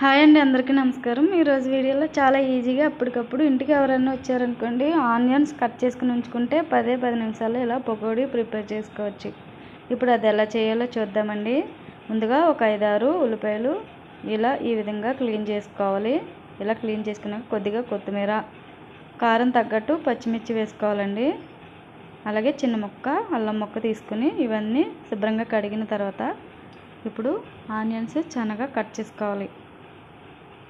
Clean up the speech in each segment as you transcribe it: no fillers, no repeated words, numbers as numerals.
Hi అండి, అందరికీ నమస్కారం. ఈరోజు వీడియోలో చాలా ఈజీగా అప్పటికప్పుడు ఇంటికి ఎవరైనా వచ్చారనుకోండి, ఆనియన్స్ కట్ చేసుకుని ఉంచుకుంటే 10 నిమిషాల్లో ఇలా పకోడీ ప్రిపేర్ చేసుకోవచ్చు. ఇప్పుడు అది ఎలా చేయాలో చూద్దామండి. ముందుగా ఒక 5-6 ఉల్లిపాయలు ఇలా ఈ విధంగా క్లీన్ చేసుకోవాలి. ఇలా క్లీన్ చేసుకున్నాక కొద్దిగా కొత్తిమీర, కారం తగ్గట్టు పచ్చిమిర్చి వేసుకోవాలండి. అలాగే చిన్న ముక్క అల్లం ముక్క తీసుకుని ఇవన్నీ శుభ్రంగా కడిగిన తర్వాత ఇప్పుడు ఆనియన్స్ సన్నగా కట్ చేసుకోవాలి.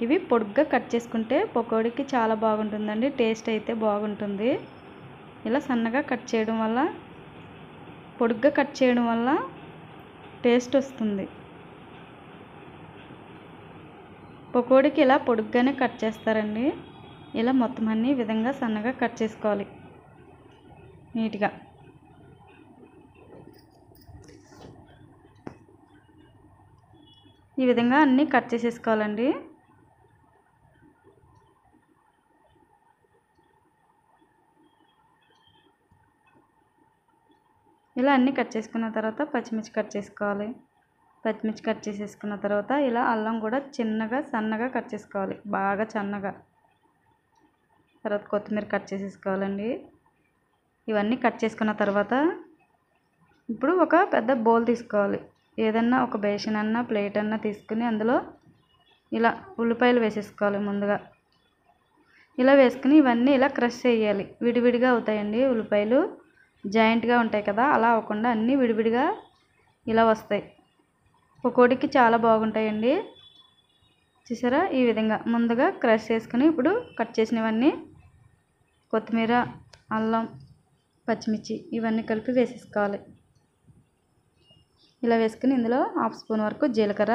ఇవి పొడుగ్గా కట్ చేసుకుంటే పకోడీకి చాలా బాగుంటుందండి, టేస్ట్ అయితే బాగుంటుంది. ఇలా సన్నగా కట్ చేయడం వల్ల, పొడుగ్గా కట్ చేయడం వల్ల టేస్ట్ వస్తుంది. పకోడీకి ఇలా పొడుగ్గానే కట్ చేస్తారండి. ఇలా మొత్తం అన్ని విధంగా సన్నగా కట్ చేసుకోవాలి నీట్గా. ఈ విధంగా అన్నీ కట్ చేసేసుకోవాలండి. ఇలా అన్నీ కట్ చేసుకున్న తర్వాత పచ్చిమిర్చి కట్ చేసుకోవాలి. పచ్చిమిర్చి కట్ చేసేసుకున్న తర్వాత ఇలా అల్లం కూడా చిన్నగా సన్నగా కట్ చేసుకోవాలి, బాగా సన్నగా. తర్వాత కొత్తిమీర కట్ చేసేసుకోవాలండి. ఇవన్నీ కట్ చేసుకున్న తర్వాత ఇప్పుడు ఒక పెద్ద బౌల్ తీసుకోవాలి. ఏదన్నా ఒక బేషన్ అన్నా ప్లేట్ అన్నా తీసుకుని అందులో ఇలా ఉల్లిపాయలు వేసేసుకోవాలి ముందుగా. ఇలా వేసుకుని ఇవన్నీ ఇలా క్రష్ చేయాలి. విడివిడిగా అవుతాయండి ఉల్లిపాయలు, జాయింట్గా ఉంటాయి కదా, అలా అవ్వకుండా అన్నీ విడివిడిగా ఇలా వస్తాయి. పకోడీకి చాలా బాగుంటాయండి. చూసారా, ఈ విధంగా ముందుగా క్రష్ చేసుకుని ఇప్పుడు కట్ చేసినవన్నీ కొత్తిమీర, అల్లం, పచ్చిమిర్చి ఇవన్నీ కలిపి వేసేసుకోవాలి. ఇలా వేసుకుని ఇందులో 1/2 స్పూన్ వరకు జీలకర్ర,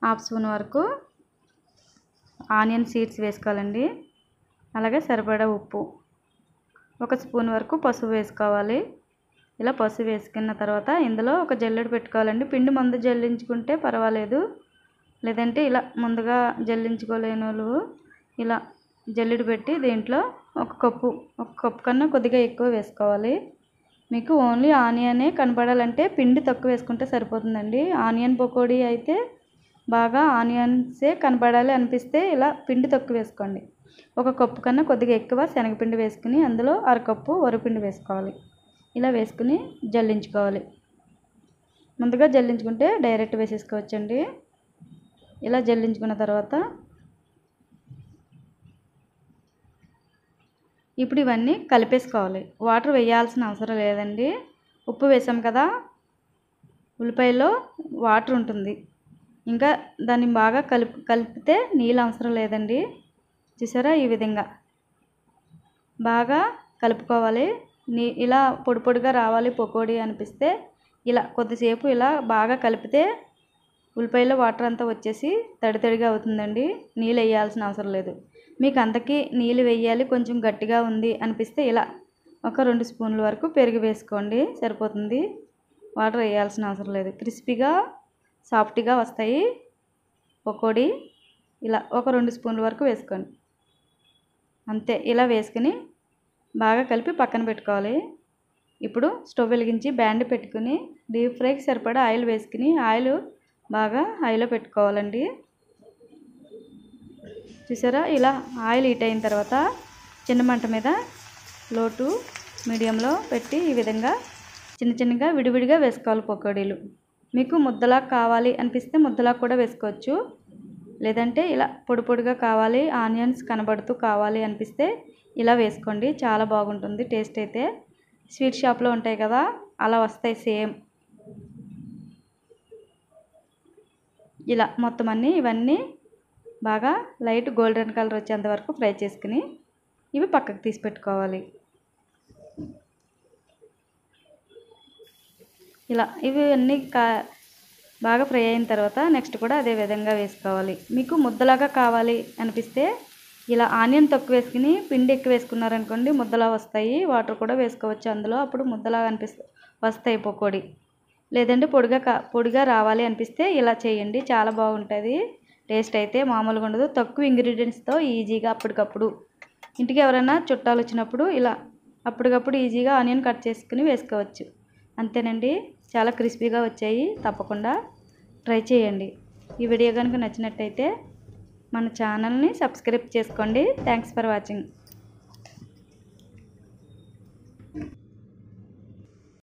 1/2 స్పూన్ వరకు ఆనియన్ సీడ్స్ వేసుకోవాలండి. అలాగే సరిపడా ఉప్పు, 1 స్పూన్ వరకు పసుపు వేసుకోవాలి. ఇలా పసుపు వేసుకున్న తర్వాత ఇందులో ఒక జల్లెడ పెట్టుకోవాలండి. పిండి ముందు జల్లించుకుంటే పర్వాలేదు, లేదంటే ఇలా ముందుగా జల్లించుకోలేని వాళ్ళు ఇలా జల్లెడ పెట్టి దీంట్లో ఒక కప్పు కన్నా కొద్దిగా ఎక్కువ వేసుకోవాలి. మీకు ఓన్లీ ఆనియనే కనపడాలంటే పిండి తక్కువ వేసుకుంటే సరిపోతుందండి. ఆనియన్ పకోడీ అయితే బాగా ఆనియన్సే కనపడాలి అనిపిస్తే ఇలా పిండి తక్కువ వేసుకోండి. 1 కప్పు కన్నా కొద్దిగా ఎక్కువ శనగపిండి వేసుకుని అందులో 1/2 కప్పు వరిపిండి వేసుకోవాలి. ఇలా వేసుకుని జల్లించుకోవాలి. ముందుగా జల్లించుకుంటే డైరెక్ట్ వేసేసుకోవచ్చండి. ఇలా జల్లించుకున్న తర్వాత ఇప్పుడు ఇవన్నీ కలిపేసుకోవాలి. వాటర్ వేయాల్సిన అవసరం లేదండి. ఉప్పు వేసాం కదా, ఉల్లిపాయలో వాటర్ ఉంటుంది. ఇంకా దాన్ని బాగా కలిపితే నీళ్ళు అవసరం లేదండి. చూసారా, ఈ విధంగా బాగా కలుపుకోవాలి. ఇలా పొడి పొడిగా రావాలి పకోడీ అనిపిస్తే ఇలా కొద్దిసేపు ఇలా బాగా కలిపితే ఉల్లిపాయలో వాటర్ అంతా వచ్చేసి తడిగా అవుతుందండి. నీళ్ళు వేయాల్సిన అవసరం లేదు. మీకు అంతకీ నీళ్ళు వేయాలి, కొంచెం గట్టిగా ఉంది అనిపిస్తే ఇలా ఒక 2 స్పూన్ల వరకు పెరుగు వేసుకోండి, సరిపోతుంది. వాటర్ వేయాల్సిన అవసరం లేదు. క్రిస్పీగా సాఫ్ట్గా వస్తాయి పకోడీ. ఇలా ఒక 2 స్పూన్ల వరకు వేసుకోండి అంతే. ఇలా వేసుకుని బాగా కలిపి పక్కన పెట్టుకోవాలి. ఇప్పుడు స్టవ్ వెలిగించి బ్యాండ్ పెట్టుకుని డీప్ ఫ్రైకి సరిపడా ఆయిల్ వేసుకుని ఆయిల్ బాగా హైలో పెట్టుకోవాలండి. చూసారా, ఇలా ఆయిల్ హీట్ అయిన తర్వాత చిన్న మంట మీద లో టు మీడియంలో పెట్టి ఈ విధంగా చిన్నగా విడివిడిగా వేసుకోవాలి పకోడీలు. మీకు ముద్దలా కావాలి అనిపిస్తే ముద్దలా కూడా వేసుకోవచ్చు, లేదంటే ఇలా పొడి పొడిగా కావాలి, ఆనియన్స్ కనబడుతూ కావాలి అనిపిస్తే ఇలా వేసుకోండి. చాలా బాగుంటుంది టేస్ట్ అయితే. స్వీట్ షాప్లో ఉంటాయి కదా, అలా వస్తాయి సేమ్. ఇలా మొత్తం ఇవన్నీ బాగా లైట్ గోల్డెన్ కలర్ వచ్చేంత వరకు ఫ్రై చేసుకుని ఇవి పక్కకు తీసి పెట్టుకోవాలి. ఇలా ఇవి అన్నీ బాగా ఫ్రై అయిన తర్వాత నెక్స్ట్ కూడా అదే విధంగా వేసుకోవాలి. మీకు ముద్దలాగా కావాలి అనిపిస్తే ఇలా ఆనియన్ తక్కువ వేసుకుని పిండి ఎక్కువ వేసుకున్నారనుకోండి ముద్దలా వస్తాయి. వాటర్ కూడా వేసుకోవచ్చు అందులో, అప్పుడు ముద్దలాగా వస్తాయి పకోడీ. లేదంటే పొడిగా రావాలి అనిపిస్తే ఇలా చేయండి, చాలా బాగుంటుంది. టేస్ట్ అయితే మామూలుగా ఉండదు. తక్కువ ఇంగ్రీడియంట్స్తో ఈజీగా అప్పటికప్పుడు ఇంటికి ఎవరైనా చుట్టాలు వచ్చినప్పుడు ఇలా అప్పటికప్పుడు ఈజీగా ఆనియన్ కట్ చేసుకుని వేసుకోవచ్చు. అంతేనండి, చాలా క్రిస్పీగా వచ్చాయి. తప్పకుండా ట్రై చేయండి. ఈ వీడియో కనుక నచ్చినట్టయితే మన ఛానల్ని సబ్స్క్రైబ్ చేసుకోండి. Thanks for watching.